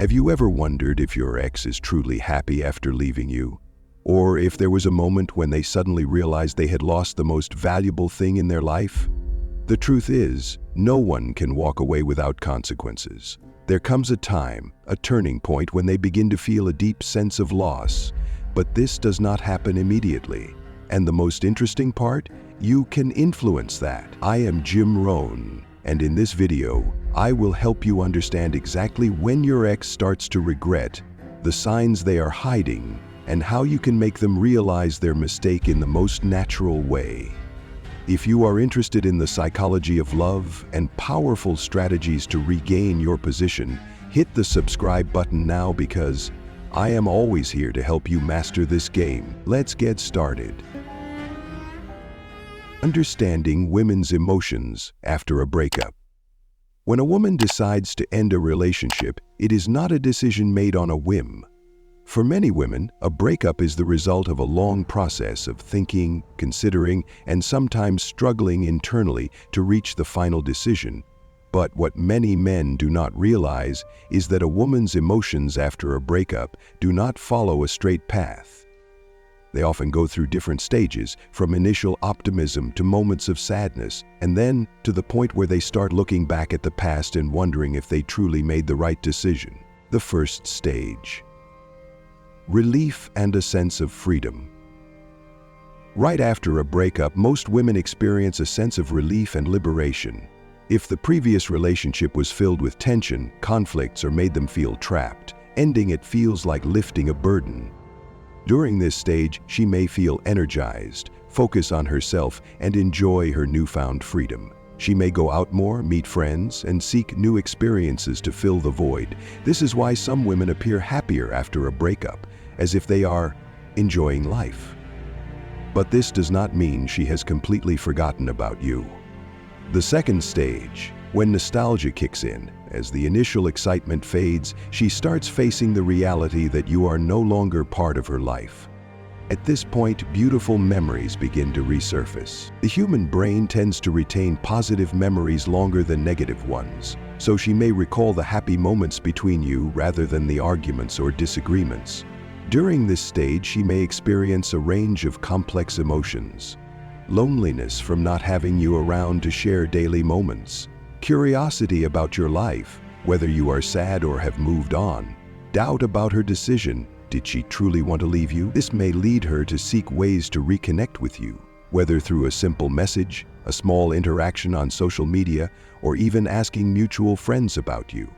Have you ever wondered if your ex is truly happy after leaving you? Or if there was a moment when they suddenly realized they had lost the most valuable thing in their life? The truth is, no one can walk away without consequences. There comes a time, a turning point, when they begin to feel a deep sense of loss. But this does not happen immediately. And the most interesting part? You can influence that. I am Jim Rohn, and in this video, I will help you understand exactly when your ex starts to regret, the signs they are hiding, and how you can make them realize their mistake in the most natural way. If you are interested in the psychology of love and powerful strategies to regain your position, hit the subscribe button now, because I am always here to help you master this game. Let's get started. Understanding women's emotions after a breakup. When a woman decides to end a relationship, it is not a decision made on a whim. For many women, a breakup is the result of a long process of thinking, considering, and sometimes struggling internally to reach the final decision. But what many men do not realize is that a woman's emotions after a breakup do not follow a straight path. They often go through different stages, from initial optimism to moments of sadness, and then to the point where they start looking back at the past and wondering if they truly made the right decision. The first stage: relief and a sense of freedom. Right after a breakup, most women experience a sense of relief and liberation. If the previous relationship was filled with tension, conflicts, or made them feel trapped, ending it feels like lifting a burden. During this stage, she may feel energized, focus on herself, and enjoy her newfound freedom. She may go out more, meet friends, and seek new experiences to fill the void. This is why some women appear happier after a breakup, as if they are enjoying life. But this does not mean she has completely forgotten about you. The second stage, when nostalgia kicks in. As the initial excitement fades, she starts facing the reality that you are no longer part of her life. At this point, beautiful memories begin to resurface. The human brain tends to retain positive memories longer than negative ones, so she may recall the happy moments between you rather than the arguments or disagreements. During this stage, she may experience a range of complex emotions: loneliness from not having you around to share daily moments, curiosity about your life, whether you are sad or have moved on, doubt about her decision. Did she truly want to leave you? This may lead her to seek ways to reconnect with you, whether through a simple message, a small interaction on social media, or even asking mutual friends about you.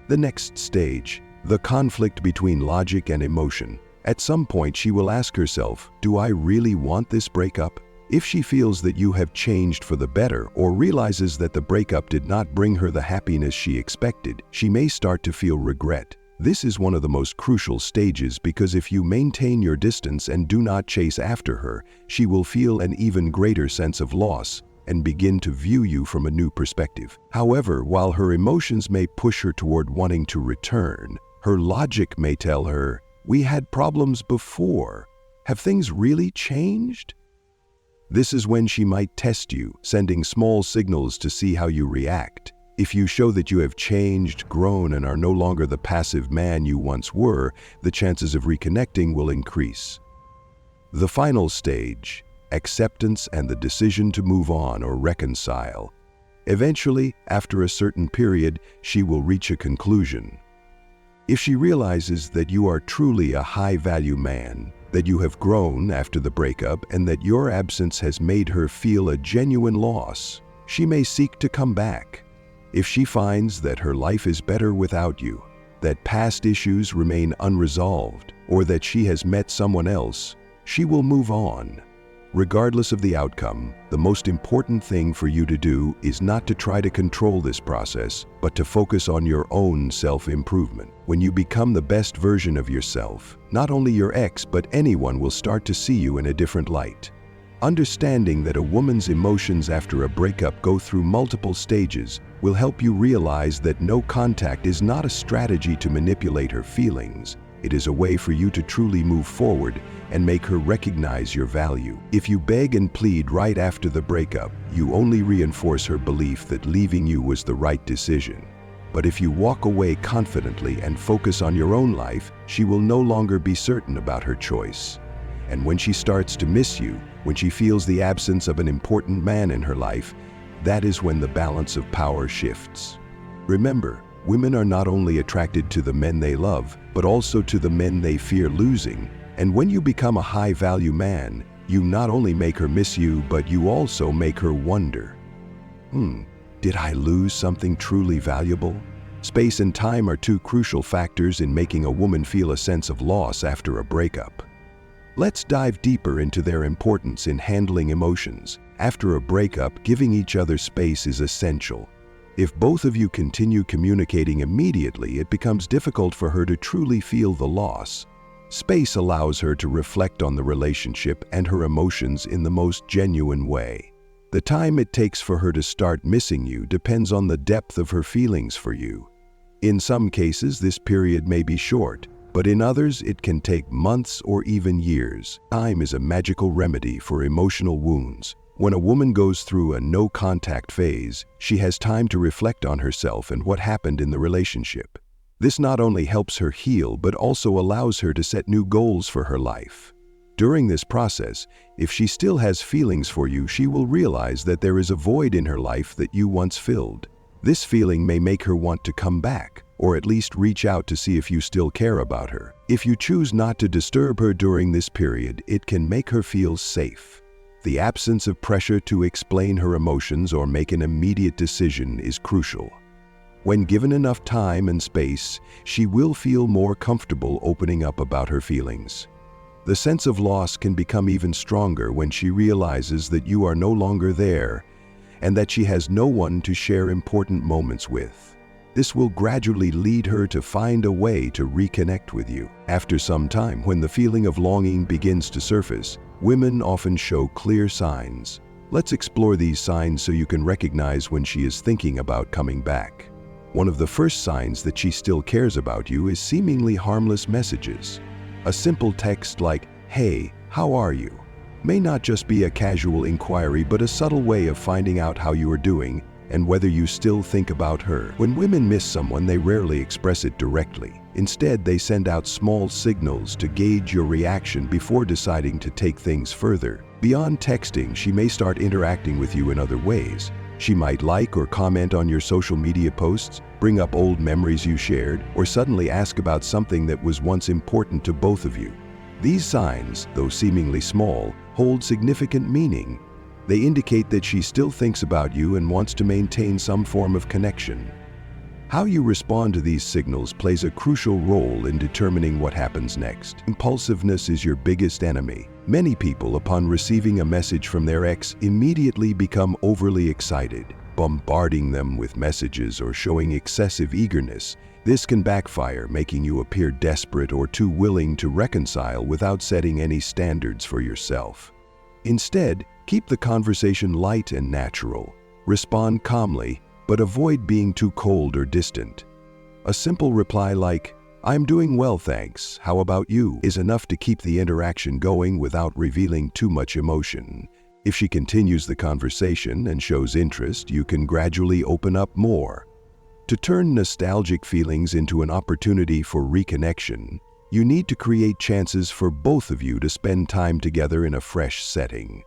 The next stage, the conflict between logic and emotion. At some point, she will ask herself, do I really want this breakup? If she feels that you have changed for the better, or realizes that the breakup did not bring her the happiness she expected, she may start to feel regret. This is one of the most crucial stages, because if you maintain your distance and do not chase after her, she will feel an even greater sense of loss and begin to view you from a new perspective. However, while her emotions may push her toward wanting to return, her logic may tell her, we had problems before. Have things really changed? This is when she might test you, sending small signals to see how you react. If you show that you have changed, grown, and are no longer the passive man you once were, the chances of reconnecting will increase. The final stage, acceptance and the decision to move on or reconcile. Eventually, after a certain period, she will reach a conclusion. If she realizes that you are truly a high-value man, that you have grown after the breakup, and that your absence has made her feel a genuine loss, she may seek to come back. If she finds that her life is better without you, that past issues remain unresolved, or that she has met someone else, she will move on. Regardless of the outcome, the most important thing for you to do is not to try to control this process, but to focus on your own self-improvement. When you become the best version of yourself, not only your ex but anyone will start to see you in a different light. Understanding that a woman's emotions after a breakup go through multiple stages will help you realize that no contact is not a strategy to manipulate her feelings. It is a way for you to truly move forward and make her recognize your value. If you beg and plead right after the breakup, you only reinforce her belief that leaving you was the right decision. But if you walk away confidently and focus on your own life, she will no longer be certain about her choice. And when she starts to miss you, when she feels the absence of an important man in her life, that is when the balance of power shifts. Remember, women are not only attracted to the men they love, but also to the men they fear losing. And when you become a high-value man, you not only make her miss you, but you also make her wonder, did I lose something truly valuable? Space and time are two crucial factors in making a woman feel a sense of loss after a breakup. Let's dive deeper into their importance in handling emotions. After a breakup, giving each other space is essential. If both of you continue communicating immediately, it becomes difficult for her to truly feel the loss. Space allows her to reflect on the relationship and her emotions in the most genuine way. The time it takes for her to start missing you depends on the depth of her feelings for you. In some cases, this period may be short, but in others, it can take months or even years. Time is a magical remedy for emotional wounds. When a woman goes through a no-contact phase, she has time to reflect on herself and what happened in the relationship. This not only helps her heal, but also allows her to set new goals for her life. During this process, if she still has feelings for you, she will realize that there is a void in her life that you once filled. This feeling may make her want to come back, or at least reach out to see if you still care about her. If you choose not to disturb her during this period, it can make her feel safe. The absence of pressure to explain her emotions or make an immediate decision is crucial. When given enough time and space, she will feel more comfortable opening up about her feelings. The sense of loss can become even stronger when she realizes that you are no longer there and that she has no one to share important moments with. This will gradually lead her to find a way to reconnect with you. After some time, when the feeling of longing begins to surface, women often show clear signs. Let's explore these signs so you can recognize when she is thinking about coming back. One of the first signs that she still cares about you is seemingly harmless messages. A simple text like, "Hey, how are you?" may not just be a casual inquiry, but a subtle way of finding out how you are doing and whether you still think about her. When women miss someone, they rarely express it directly. Instead, they send out small signals to gauge your reaction before deciding to take things further. Beyond texting, she may start interacting with you in other ways. She might like or comment on your social media posts, bring up old memories you shared, or suddenly ask about something that was once important to both of you. These signs, though seemingly small, hold significant meaning. They indicate that she still thinks about you and wants to maintain some form of connection. How you respond to these signals plays a crucial role in determining what happens next. Impulsiveness is your biggest enemy. Many people, upon receiving a message from their ex, immediately become overly excited, bombarding them with messages or showing excessive eagerness. This can backfire, making you appear desperate or too willing to reconcile without setting any standards for yourself. Instead, keep the conversation light and natural. Respond calmly, but avoid being too cold or distant. A simple reply like, "I'm doing well, thanks. How about you?" is enough to keep the interaction going without revealing too much emotion. If she continues the conversation and shows interest, you can gradually open up more. To turn nostalgic feelings into an opportunity for reconnection, you need to create chances for both of you to spend time together in a fresh setting.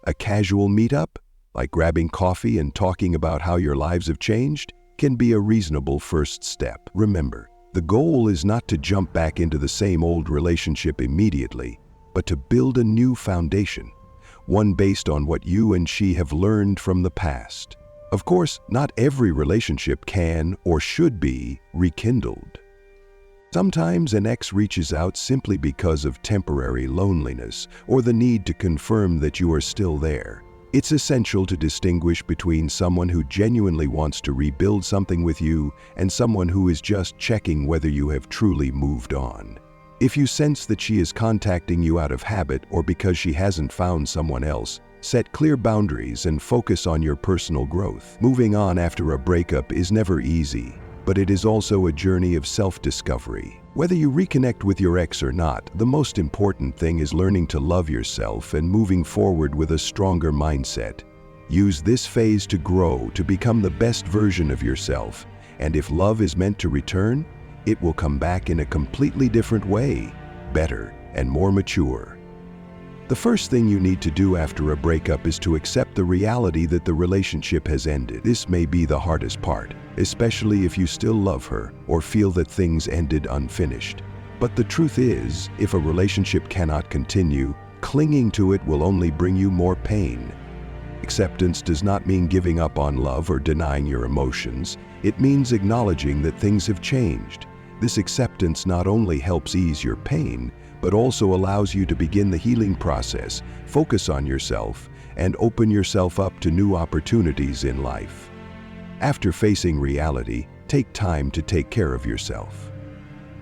A casual meetup, like grabbing coffee and talking about how your lives have changed, can be a reasonable first step. Remember, the goal is not to jump back into the same old relationship immediately, but to build a new foundation, one based on what you and she have learned from the past. Of course, not every relationship can or should be rekindled. Sometimes an ex reaches out simply because of temporary loneliness or the need to confirm that you are still there. It's essential to distinguish between someone who genuinely wants to rebuild something with you and someone who is just checking whether you have truly moved on. If you sense that she is contacting you out of habit or because she hasn't found someone else, set clear boundaries and focus on your personal growth. Moving on after a breakup is never easy, but it is also a journey of self-discovery. Whether you reconnect with your ex or not, the most important thing is learning to love yourself and moving forward with a stronger mindset. Use this phase to grow, to become the best version of yourself, And if love is meant to return, it will come back in a completely different way, better and more mature. The first thing you need to do after a breakup is to accept the reality that the relationship has ended. This may be the hardest part, especially if you still love her or feel that things ended unfinished. But the truth is, if a relationship cannot continue, clinging to it will only bring you more pain. Acceptance does not mean giving up on love or denying your emotions. It means acknowledging that things have changed. This acceptance not only helps ease your pain, but also allows you to begin the healing process, focus on yourself, and open yourself up to new opportunities in life. After facing reality, take time to take care of yourself.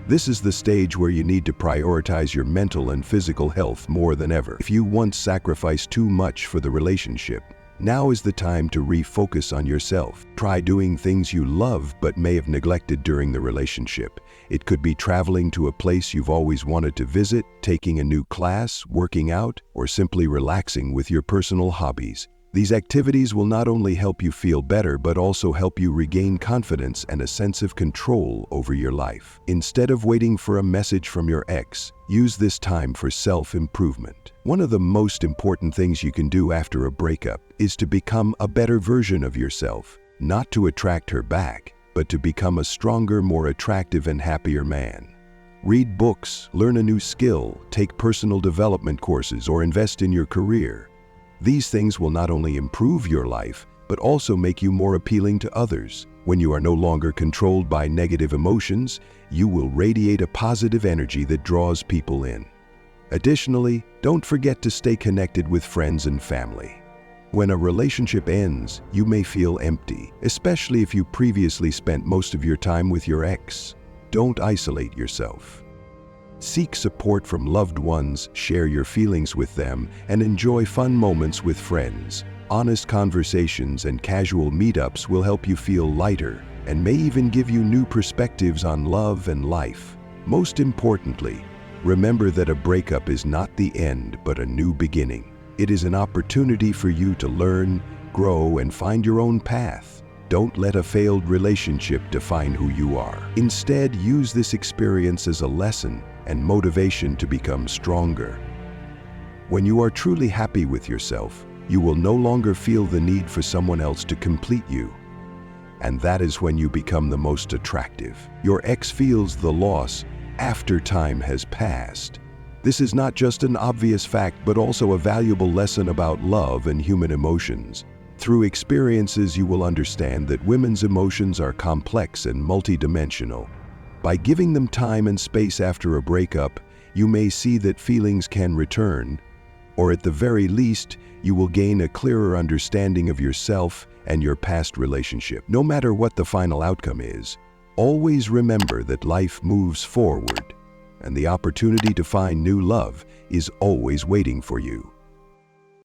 This is the stage where you need to prioritize your mental and physical health more than ever. If you once sacrificed too much for the relationship, now is the time to refocus on yourself. Try doing things you love but may have neglected during the relationship. It could be traveling to a place you've always wanted to visit, taking a new class, working out, or simply relaxing with your personal hobbies. These activities will not only help you feel better but also help you regain confidence and a sense of control over your life. Instead of waiting for a message from your ex, use this time for self-improvement. One of the most important things you can do after a breakup is to become a better version of yourself, not to attract her back, but to become a stronger, more attractive and happier man. Read books, learn a new skill, take personal development courses, or invest in your career. These things will not only improve your life, but also make you more appealing to others. When you are no longer controlled by negative emotions, you will radiate a positive energy that draws people in. Additionally, don't forget to stay connected with friends and family. When a relationship ends, you may feel empty, especially if you previously spent most of your time with your ex. Don't isolate yourself. Seek support from loved ones, share your feelings with them, and enjoy fun moments with friends. Honest conversations and casual meetups will help you feel lighter and may even give you new perspectives on love and life. Most importantly, remember that a breakup is not the end but a new beginning. It is an opportunity for you to learn, grow, and find your own path. Don't let a failed relationship define who you are. Instead, use this experience as a lesson and motivation to become stronger. When you are truly happy with yourself, you will no longer feel the need for someone else to complete you. And that is when you become the most attractive. Your ex feels the loss after time has passed. This is not just an obvious fact, but also a valuable lesson about love and human emotions. Through experiences, you will understand that women's emotions are complex and multidimensional. By giving them time and space after a breakup, you may see that feelings can return, or at the very least, you will gain a clearer understanding of yourself and your past relationship. No matter what the final outcome is, always remember that life moves forward, and the opportunity to find new love is always waiting for you.